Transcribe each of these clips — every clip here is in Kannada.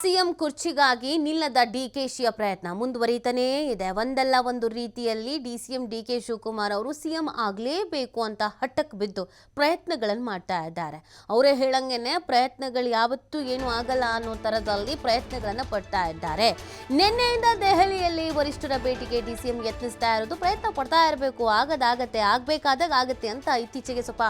ಸಿಎಂ ಕುರ್ಚಿಗಾಗಿ ನಿಲ್ಲದ ಡಿಕೆಶಿಯ ಪ್ರಯತ್ನ ಮುಂದುವರಿತಾನೇ ಇದೆ. ಒಂದಲ್ಲ ಒಂದು ರೀತಿಯಲ್ಲಿ ಡಿಸಿಎಂ ಡಿಕೆ ಶಿವಕುಮಾರ್ ಅವರು ಸಿಎಂ ಆಗಲೇಬೇಕು ಅಂತ ಹಠಕ್ಕೆ ಬಿದ್ದು ಪ್ರಯತ್ನಗಳನ್ನು ಮಾಡ್ತಾ ಇದ್ದಾರೆ. ಅವರೇ ಹೇಳಂಗೆನೆ ಪ್ರಯತ್ನಗಳು ಯಾವತ್ತೂ ಏನು ಆಗಲ್ಲ ಅನ್ನೋ ಥರದಲ್ಲಿ ಪ್ರಯತ್ನಗಳನ್ನು ಪಡ್ತಾ ಇದ್ದಾರೆ. ನಿನ್ನೆಯಿಂದ ದೆಹಲಿಯಲ್ಲಿ ವರಿಷ್ಠರ ಭೇಟಿಗೆ ಡಿಸಿಎಂ ಯತ್ನಿಸ್ತಾ ಇರೋದು, ಪ್ರಯತ್ನ ಪಡ್ತಾ ಇರಬೇಕು, ಆಗದಾಗತ್ತೆ, ಆಗಬೇಕಾದಾಗ ಆಗತ್ತೆ ಅಂತ ಇತ್ತೀಚೆಗೆ ಸ್ವಲ್ಪ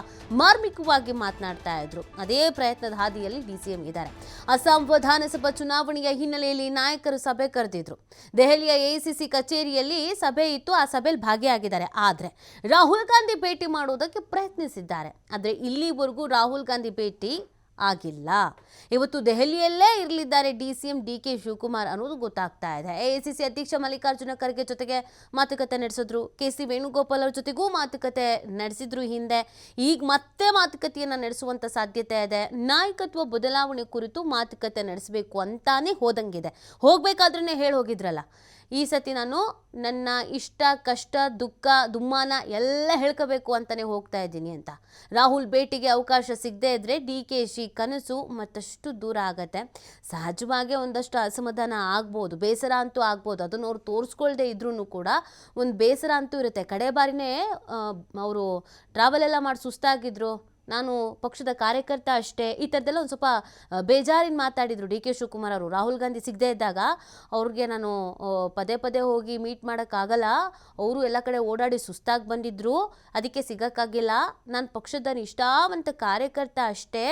ಮಾರ್ಮಿಕವಾಗಿ ಮಾತನಾಡ್ತಾ ಇದ್ರು. ಅದೇ ಪ್ರಯತ್ನದ ಹಾದಿಯಲ್ಲಿ ಡಿಸಿಎಂ ಇದ್ದಾರೆ. ಅಸ್ಸಾಂ ವಿಧಾನಸಭಾ ಚುನಾವಣೆಯ ಹಿನ್ನೆಲೆಯಲ್ಲಿ ನಾಯಕರು ಸಭೆ ಕರೆದಿದ್ರು. ದೆಹಲಿಯ ಎಐಸಿಸಿ ಕಚೇರಿಯಲ್ಲಿ ಸಭೆ ಇತ್ತು. ಆ ಸಭೆಯಲ್ಲಿ ಭಾಗಿಯಾಗಿದ್ದಾರೆ. ಆದರೆ ರಾಹುಲ್ ಗಾಂಧಿ ಭೇಟಿ ಮಾಡುವುದಕ್ಕೆ ಪ್ರಯತ್ನಿಸಿದ್ದಾರೆ. ಆದರೆ ಇಲ್ಲಿವರೆಗೂ ರಾಹುಲ್ ಗಾಂಧಿ ಭೇಟಿ ಆಗಿಲ್ಲ. ಇವತ್ತು ದೆಹಲಿಯಲ್ಲೇ ಇರಲಿದ್ದಾರೆ ಡಿಸಿಎಂ ಡಿಕೆ ಶಿವಕುಮಾರ್ ಅನ್ನೋದು ಗೊತ್ತಾಗ್ತಾ ಇದೆ. ಎಐಸಿಸಿ ಅಧ್ಯಕ್ಷ ಮಲ್ಲಿಕಾರ್ಜುನ ಖರ್ಗೆ ಜೊತೆಗೆ ಮಾತುಕತೆ ನಡೆಸಿದ್ರು. ಕೆಸಿ ವೇಣುಗೋಪಾಲ್ ಅವರ ಜೊತೆಗೂ ಮಾತುಕತೆ ನಡೆಸಿದ್ರು ಹಿಂದೆ. ಈಗ ಮತ್ತೆ ಮಾತುಕತೆಯನ್ನು ನಡೆಸುವಂತ ಸಾಧ್ಯತೆ ಇದೆ. ನಾಯಕತ್ವ ಬದಲಾವಣೆ ಕುರಿತು ಮಾತುಕತೆ ನಡೆಸಬೇಕು ಅಂತಾನೆ ಹೋದಂಗಿದೆ. ಹೋಗ್ಬೇಕಾದ್ರೂ ಹೇಳಿ ಹೋಗಿದ್ರಲ್ಲ, ಈ ಸತಿ ನಾನು ನನ್ನ ಇಷ್ಟ ಕಷ್ಟ ದುಃಖ ದುಮ್ಮಾನ ಎಲ್ಲ ಹೇಳ್ಕೋಬೇಕು ಅಂತಾನೆ ಹೋಗ್ತಾ ಇದ್ದೀನಿ ಅಂತ. ರಾಹುಲ್ ಭೇಟಿಗೆ ಅವಕಾಶ ಸಿಗದೇ ಇದ್ರೆ ಡಿಕೆಶಿ ಕನಸು ಮತ್ತಷ್ಟು ದೂರ ಆಗತ್ತೆ. ಸಹಜವಾಗಿ ಒಂದಷ್ಟು ಅಸಮಾಧಾನ ಆಗ್ಬೋದು, ಬೇಸರ ಅಂತೂ ಆಗ್ಬೋದು. ಅದನ್ನು ಅವ್ರು ತೋರಿಸ್ಕೊಳ್ದೆ ಇದ್ರೂ ಕೂಡ ಒಂದು ಬೇಸರ ಅಂತೂ ಇರುತ್ತೆ. ಕಡೆ ಬಾರಿನೇ ಅವರು ಟ್ರಾವೆಲ್ ಎಲ್ಲ ಮಾಡಿ ಸುಸ್ತಾಗಿದ್ರು. ನಾನು ಪಕ್ಷದ ಕಾರ್ಯಕರ್ತ ಅಷ್ಟೇ, ಈ ಥರದ್ದೆಲ್ಲ ಒಂದು ಸ್ವಲ್ಪ ಬೇಜಾರಿನ ಮಾತಾಡಿದರು ಡಿ ಕೆ ಶಿವಕುಮಾರ್ ಅವರು. ರಾಹುಲ್ ಗಾಂಧಿ ಸಿಗದೇ ಇದ್ದಾಗ ಅವ್ರಿಗೆ ನಾನು ಪದೇ ಪದೇ ಹೋಗಿ ಮೀಟ್ ಮಾಡೋಕ್ಕಾಗಲ್ಲ, ಅವರು ಎಲ್ಲ ಕಡೆ ಓಡಾಡಿ ಸುಸ್ತಾಗಿ ಬಂದಿದ್ದರು, ಅದಕ್ಕೆ ಸಿಗೋಕ್ಕಾಗಿಲ್ಲ, ನಾನು ಪಕ್ಷದ ನಿಷ್ಠಾವಂತ ಕಾರ್ಯಕರ್ತ ಅಷ್ಟೇ,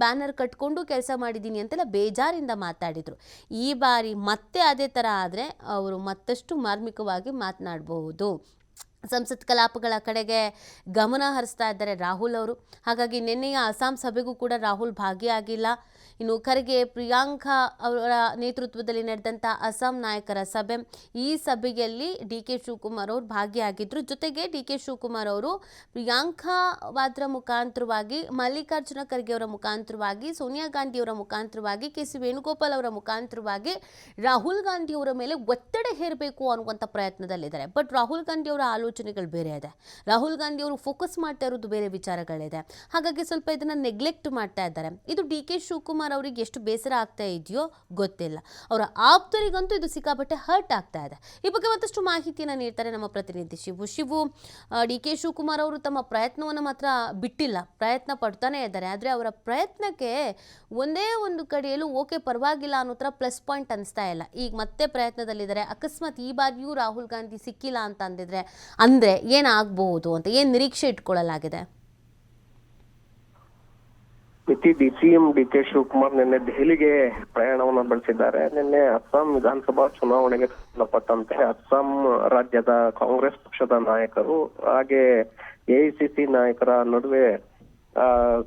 ಬ್ಯಾನರ್ ಕಟ್ಕೊಂಡು ಕೆಲಸ ಮಾಡಿದ್ದೀನಿ ಅಂತೆಲ್ಲ ಬೇಜಾರಿಂದ ಮಾತಾಡಿದರು. ಈ ಬಾರಿ ಮತ್ತೆ ಅದೇ ಥರ ಆದರೆ ಅವರು ಮತ್ತಷ್ಟು ಮಾರ್ಮಿಕವಾಗಿ ಮಾತನಾಡಬಹುದು. ಸಂಸತ್ ಕಲಾಪಗಳ ಕಡೆಗೆ ಗಮನ ಹರಿಸ್ತಾ ಇದ್ದಾರೆ ರಾಹುಲ್ ಅವರು. ಹಾಗಾಗಿ ನಿನ್ನೆಯ ಅಸ್ಸಾಂ ಸಭೆಗೂ ಕೂಡ ರಾಹುಲ್ ಭಾಗಿಯಾಗಿಲ್ಲ. ಇನ್ನು ಖರ್ಗೆ ಪ್ರಿಯಾಂಕಾ ಅವರ ನೇತೃತ್ವದಲ್ಲಿ ನಡೆದಂಥ ಅಸ್ಸಾಂ ನಾಯಕರ ಸಭೆ, ಈ ಸಭೆಯಲ್ಲಿ ಡಿ ಕೆ ಶಿವಕುಮಾರ್ ಅವರು ಭಾಗಿಯಾಗಿದ್ದರು. ಜೊತೆಗೆ ಡಿ ಕೆ ಶಿವಕುಮಾರ್ ಅವರು ಪ್ರಿಯಾಂಕಾ ವಾದ್ರಾ ಮುಖಾಂತರವಾಗಿ, ಮಲ್ಲಿಕಾರ್ಜುನ ಖರ್ಗೆ ಅವರ ಮುಖಾಂತರವಾಗಿ, ಸೋನಿಯಾ ಗಾಂಧಿ ಅವರ ಮುಖಾಂತರವಾಗಿ, ಕೆಸಿ ವೇಣುಗೋಪಾಲ್ ಅವರ ಮುಖಾಂತರವಾಗಿ ರಾಹುಲ್ ಗಾಂಧಿ ಅವರ ಮೇಲೆ ಒತ್ತಡ ಹೇರಬೇಕು ಅನ್ನುವಂಥ ಪ್ರಯತ್ನದಲ್ಲಿದ್ದಾರೆ. ಬಟ್ ರಾಹುಲ್ ಗಾಂಧಿ ಅವರ ಆಲೋಚನೆಗಳು ಬೇರೆ ಇದೆ. ರಾಹುಲ್ ಗಾಂಧಿ ಅವರು ಫೋಕಸ್ ಮಾಡ್ತಾ ಇರೋದು ಬೇರೆ ವಿಚಾರಗಳಿದೆ. ಹಾಗಾಗಿ ಸ್ವಲ್ಪ ಇದನ್ನು ನೆಗ್ಲೆಕ್ಟ್ ಮಾಡ್ತಾ ಇದ್ದಾರೆ. ಇದು ಡಿ ಕೆ ಶಿವಕುಮಾರ್ ಅವರಿಗೆ ಎಷ್ಟು ಬೇಸರ ಆಗ್ತಾ ಇದೆಯೋ ಗೊತ್ತಿಲ್ಲ. ಅವರ ಆಪ್ತರಿಗಂತೂ ಇದು ಸಿಕ್ಕಾಪಟ್ಟೆ ಹರ್ಟ್ ಆಗ್ತಾ ಇದೆ. ಈ ಬಗ್ಗೆ ಮತ್ತಷ್ಟು ಮಾಹಿತಿಯನ್ನು ನೀಡ್ತಾರೆ ನಮ್ಮ ಪ್ರತಿನಿಧಿ ಶಿವು. ಡಿ ಕೆ ಶಿವಕುಮಾರ್ ಅವರು ತಮ್ಮ ಪ್ರಯತ್ನವನ್ನು ಮಾತ್ರ ಬಿಟ್ಟಿಲ್ಲ, ಪ್ರಯತ್ನ ಪಡ್ತಾನೆ ಇದ್ದಾರೆ. ಆದರೆ ಅವರ ಪ್ರಯತ್ನಕ್ಕೆ ಒಂದೇ ಒಂದು ಕಡೆಯಲ್ಲೂ ಓಕೆ ಪರವಾಗಿಲ್ಲ ಅನ್ನೋ ಥರ ಪ್ಲಸ್ ಪಾಯಿಂಟ್ ಅನಿಸ್ತಾ ಇಲ್ಲ. ಈಗ ಮತ್ತೆ ಪ್ರಯತ್ನದಲ್ಲಿದ್ದಾರೆ. ಅಕಸ್ಮಾತ್ ಈ ಬಾರಿಯೂ ರಾಹುಲ್ ಗಾಂಧಿ ಸಿಕ್ಕಿಲ್ಲ ಅಂತ ಅಂದಿದ್ರೆ ಅಂದರೆ ಏನಾಗಬಹುದು ಅಂತ ಏನು ನಿರೀಕ್ಷೆ ಇಟ್ಕೊಳ್ಳಲಾಗಿದೆ? ಡಿಸಿಎಂ ಡಿಕೆ ಶಿವಕುಮಾರ್ ನಿನ್ನೆ ದೆಹಲಿಗೆ ಪ್ರಯಾಣವನ್ನು ಬೆಳೆಸಿದ್ದಾರೆ. ನಿನ್ನೆ ಅಸ್ಸಾಂ ವಿಧಾನಸಭಾ ಚುನಾವಣೆಗೆ ಸಂಬಂಧಪಟ್ಟಂತೆ ಅಸ್ಸಾಂ ರಾಜ್ಯದ ಕಾಂಗ್ರೆಸ್ ಪಕ್ಷದ ನಾಯಕರು ಹಾಗೆ ಎಐಸಿಸಿ ನಾಯಕರ ನಡುವೆ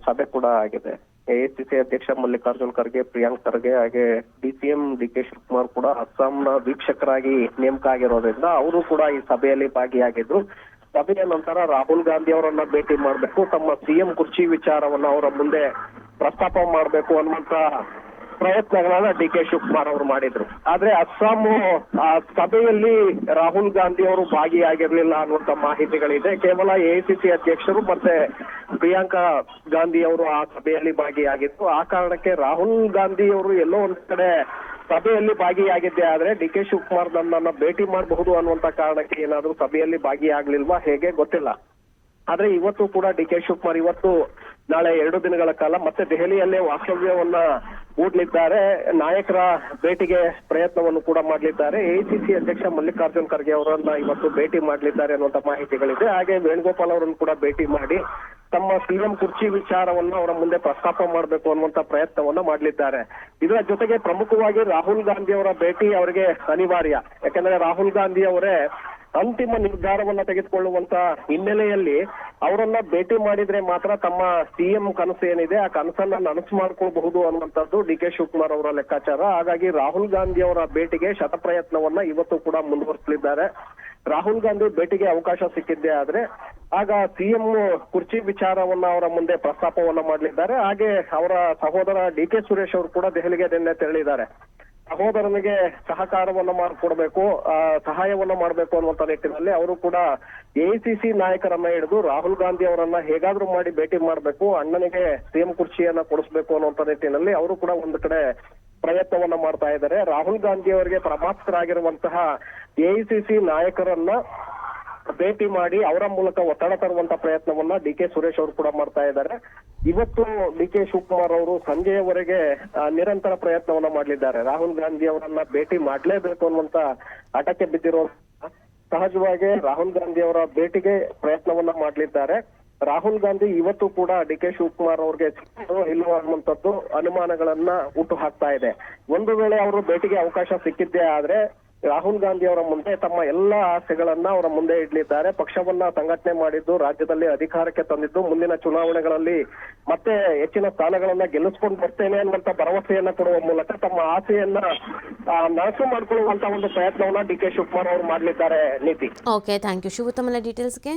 ಸಭೆ ಕೂಡ ಆಗಿದೆ. ಎಐಸಿಸಿ ಅಧ್ಯಕ್ಷ ಮಲ್ಲಿಕಾರ್ಜುನ್ ಖರ್ಗೆ, ಪ್ರಿಯಾಂಕ್ ಖರ್ಗೆ ಹಾಗೆ ಡಿಸಿಎಂ ಡಿಕೆ ಶಿವಕುಮಾರ್ ಕೂಡ ಅಸ್ಸಾಂನ ವೀಕ್ಷಕರಾಗಿ ನೇಮಕ ಆಗಿರೋದ್ರಿಂದ ಅವರು ಕೂಡ ಈ ಸಭೆಯಲ್ಲಿ ಭಾಗಿಯಾಗಿದ್ರು. ಸಭೆಯ ನಂತರ ರಾಹುಲ್ ಗಾಂಧಿ ಅವರನ್ನ ಭೇಟಿ ಮಾಡಬೇಕು, ತಮ್ಮ ಸಿಎಂ ಕುರ್ಚಿ ವಿಚಾರವನ್ನ ಅವರ ಮುಂದೆ ಪ್ರಸ್ತಾಪ ಮಾಡಬೇಕು ಅನ್ನುವಂತ ಪ್ರಯತ್ನಗಳನ್ನ ಡಿ ಕೆ ಶಿವಕುಮಾರ್ ಅವರು ಮಾಡಿದ್ರು. ಆದ್ರೆ ಅಸ್ಸಾಂ ಸಭೆಯಲ್ಲಿ ರಾಹುಲ್ ಗಾಂಧಿ ಅವರು ಭಾಗಿಯಾಗಿರ್ಲಿಲ್ಲ ಅನ್ನುವಂತ ಮಾಹಿತಿಗಳಿದೆ. ಕೇವಲ ಎಐಸಿಸಿ ಅಧ್ಯಕ್ಷರು ಮತ್ತೆ ಪ್ರಿಯಾಂಕಾ ಗಾಂಧಿ ಅವರು ಆ ಸಭೆಯಲ್ಲಿ ಭಾಗಿಯಾಗಿತ್ತು. ಆ ಕಾರಣಕ್ಕೆ ರಾಹುಲ್ ಗಾಂಧಿ ಅವರು ಎಲ್ಲೋ ಒಂದ್ ಕಡೆ ಸಭೆಯಲ್ಲಿ ಭಾಗಿಯಾಗಿದ್ದೆ ಆದ್ರೆ ಡಿ ಕೆ ಶಿವಕುಮಾರ್ ನನ್ನನ್ನ ಭೇಟಿ ಮಾಡಬಹುದು ಅನ್ನುವಂತ ಕಾರಣಕ್ಕೆ ಏನಾದ್ರೂ ಸಭೆಯಲ್ಲಿ ಭಾಗಿಯಾಗ್ಲಿಲ್ವಾ ಹೇಗೆ ಗೊತ್ತಿಲ್ಲ. ಆದ್ರೆ ಇವತ್ತು ಕೂಡ ಡಿ ಕೆ ಶಿವಕುಮಾರ್ ಇವತ್ತು ನಾಳೆ 2 ದಿನಗಳ ಕಾಲ ಮತ್ತೆ ದೆಹಲಿಯಲ್ಲೇ ವಾಸ್ತವ್ಯವನ್ನ ಹೂಡಲಿದ್ದಾರೆ. ನಾಯಕರ ಭೇಟಿಗೆ ಪ್ರಯತ್ನವನ್ನು ಕೂಡ ಮಾಡಲಿದ್ದಾರೆ. ಎಐಸಿಸಿ ಅಧ್ಯಕ್ಷ ಮಲ್ಲಿಕಾರ್ಜುನ್ ಖರ್ಗೆ ಅವರನ್ನ ಇವತ್ತು ಭೇಟಿ ಮಾಡಲಿದ್ದಾರೆ ಅನ್ನುವಂತ ಮಾಹಿತಿಗಳಿದೆ. ಹಾಗೆ ವೇಣುಗೋಪಾಲ್ ಅವರನ್ನು ಕೂಡ ಭೇಟಿ ಮಾಡಿ ತಮ್ಮ ಸಿಎಂ ಕುರ್ಚಿ ವಿಚಾರವನ್ನ ಅವರ ಮುಂದೆ ಪ್ರಸ್ತಾಪ ಮಾಡಬೇಕು ಅನ್ನುವಂತ ಪ್ರಯತ್ನವನ್ನ ಮಾಡಲಿದ್ದಾರೆ. ಇದರ ಜೊತೆಗೆ ಪ್ರಮುಖವಾಗಿ ರಾಹುಲ್ ಗಾಂಧಿ ಅವರ ಭೇಟಿ ಅವರಿಗೆ ಅನಿವಾರ್ಯ. ಯಾಕಂದ್ರೆ ರಾಹುಲ್ ಗಾಂಧಿ ಅವರೇ ಅಂತಿಮ ನಿರ್ಧಾರವನ್ನ ತೆಗೆದುಕೊಳ್ಳುವಂತ ಹಿನ್ನೆಲೆಯಲ್ಲಿ ಅವರನ್ನ ಭೇಟಿ ಮಾಡಿದ್ರೆ ಮಾತ್ರ ತಮ್ಮ ಸಿಎಂ ಕನಸು ಏನಿದೆ ಆ ಕನಸನ್ನ ನನಸು ಮಾಡ್ಕೊಳ್ಬಹುದು ಅನ್ನುವಂಥದ್ದು ಡಿ ಕೆ ಶಿವಕುಮಾರ್ ಅವರ ಲೆಕ್ಕಾಚಾರ. ಹಾಗಾಗಿ ರಾಹುಲ್ ಗಾಂಧಿ ಅವರ ಭೇಟಿಗೆ ಶತಪ್ರಯತ್ನವನ್ನ ಇವತ್ತು ಕೂಡ ಮುಂದುವರಿಸಲಿದ್ದಾರೆ. ರಾಹುಲ್ ಗಾಂಧಿ ಭೇಟಿಗೆ ಅವಕಾಶ ಸಿಕ್ಕಿದ್ದೆ ಆದ್ರೆ ಆಗ ಸಿಎಂ ಕುರ್ಚಿ ವಿಚಾರವನ್ನ ಅವರ ಮುಂದೆ ಪ್ರಸ್ತಾಪವನ್ನ ಮಾಡಲಿದ್ದಾರೆ. ಹಾಗೆ ಅವರ ಸಹೋದರ ಡಿ ಕೆ ಸುರೇಶ್ ಅವರು ಕೂಡ ದೆಹಲಿಗೆ ನಿನ್ನೆ ತೆರಳಿದ್ದಾರೆ. ಸಹೋದರನಿಗೆ ಸಹಕಾರವನ್ನ ಮಾಡಿಕೊಡ್ಬೇಕು, ಸಹಾಯವನ್ನ ಮಾಡಬೇಕು ಅನ್ನುವಂತ ನಿಟ್ಟಿನಲ್ಲಿ ಅವರು ಕೂಡ ಎಐಸಿಸಿ ನಾಯಕರನ್ನ ಹಿಡಿದು ರಾಹುಲ್ ಗಾಂಧಿ ಅವರನ್ನ ಹೇಗಾದ್ರೂ ಮಾಡಿ ಭೇಟಿ ಮಾಡಬೇಕು, ಅಣ್ಣನಿಗೆ ಸಿಎಂ ಕುರ್ಚಿಯನ್ನ ಕೊಡಿಸ್ಬೇಕು ಅನ್ನುವಂತ ನಿಟ್ಟಿನಲ್ಲಿ ಅವರು ಕೂಡ ಒಂದು ಕಡೆ ಪ್ರಯತ್ನವನ್ನ ಮಾಡ್ತಾ ಇದ್ದಾರೆ. ರಾಹುಲ್ ಗಾಂಧಿ ಅವರಿಗೆ ಪ್ರಮಾಸ್ಕರಾಗಿರುವಂತಹ ಎಐಸಿಸಿ ನಾಯಕರನ್ನ ಭೇಟಿ ಮಾಡಿ ಅವರ ಮೂಲಕ ಒತ್ತಡ ತರುವಂತ ಪ್ರಯತ್ನವನ್ನ ಡಿ ಕೆ ಸುರೇಶ್ ಅವರು ಕೂಡ ಮಾಡ್ತಾ ಇದ್ದಾರೆ. ಇವತ್ತು ಡಿ ಕೆ ಶಿವಕುಮಾರ್ ಅವರು ಸಂಜೆಯವರೆಗೆ ನಿರಂತರ ಪ್ರಯತ್ನವನ್ನ ಮಾಡಲಿದ್ದಾರೆ. ರಾಹುಲ್ ಗಾಂಧಿ ಅವರನ್ನ ಭೇಟಿ ಮಾಡ್ಲೇಬೇಕು ಅನ್ನುವಂತ ಹಠಕ್ಕೆ ಬಿದ್ದಿರೋ ಸಹಜವಾಗಿ ರಾಹುಲ್ ಗಾಂಧಿ ಅವರ ಭೇಟಿಗೆ ಪ್ರಯತ್ನವನ್ನ ಮಾಡಲಿದ್ದಾರೆ. ರಾಹುಲ್ ಗಾಂಧಿ ಇವತ್ತು ಕೂಡ ಡಿ ಕೆ ಶಿವಕುಮಾರ್ ಅವ್ರಿಗೆ ಇಲ್ಲವೋ ಅನ್ನುವಂಥದ್ದು ಅನುಮಾನಗಳನ್ನ ಹುಟ್ಟು ಹಾಕ್ತಾ ಇದೆ. ಒಂದು ವೇಳೆ ಅವರು ಭೇಟಿಗೆ ಅವಕಾಶ ಸಿಕ್ಕಿದ್ದೇ ಆದ್ರೆ ರಾಹುಲ್ ಗಾಂಧಿ ಅವರ ಮುಂದೆ ತಮ್ಮ ಎಲ್ಲಾ ಆಸೆಗಳನ್ನ ಅವರ ಮುಂದೆ ಇಡ್ಲಿದ್ದಾರೆ. ಪಕ್ಷವನ್ನ ಸಂಘಟನೆ ಮಾಡಿದ್ದು, ರಾಜ್ಯದಲ್ಲಿ ಅಧಿಕಾರಕ್ಕೆ ತಂದಿದ್ದು, ಮುಂದಿನ ಚುನಾವಣೆಗಳಲ್ಲಿ ಮತ್ತೆ ಹೆಚ್ಚಿನ ಸ್ಥಾನಗಳನ್ನ ಗೆಲ್ಲಿಸ್ಕೊಂಡು ಬರ್ತೇನೆ ಅನ್ನುವಂತ ಭರವಸೆಯನ್ನ ಕೊಡುವ ಮೂಲಕ ತಮ್ಮ ಆಸೆಯನ್ನ ನನಸು ಮಾಡ್ಕೊಳ್ಳುವಂತ ಒಂದು ಪ್ರಯತ್ನವನ್ನ ಡಿ ಕೆ ಶಿವಕುಮಾರ್ ಅವರು ಮಾಡ್ಲಿದ್ದಾರೆ. ನೀತಿ. ಓಕೆ, ಥ್ಯಾಂಕ್ ಯು ಶಿವು ತಮ್ಮ ಡೀಟೇಲ್ಸ್ಗೆ.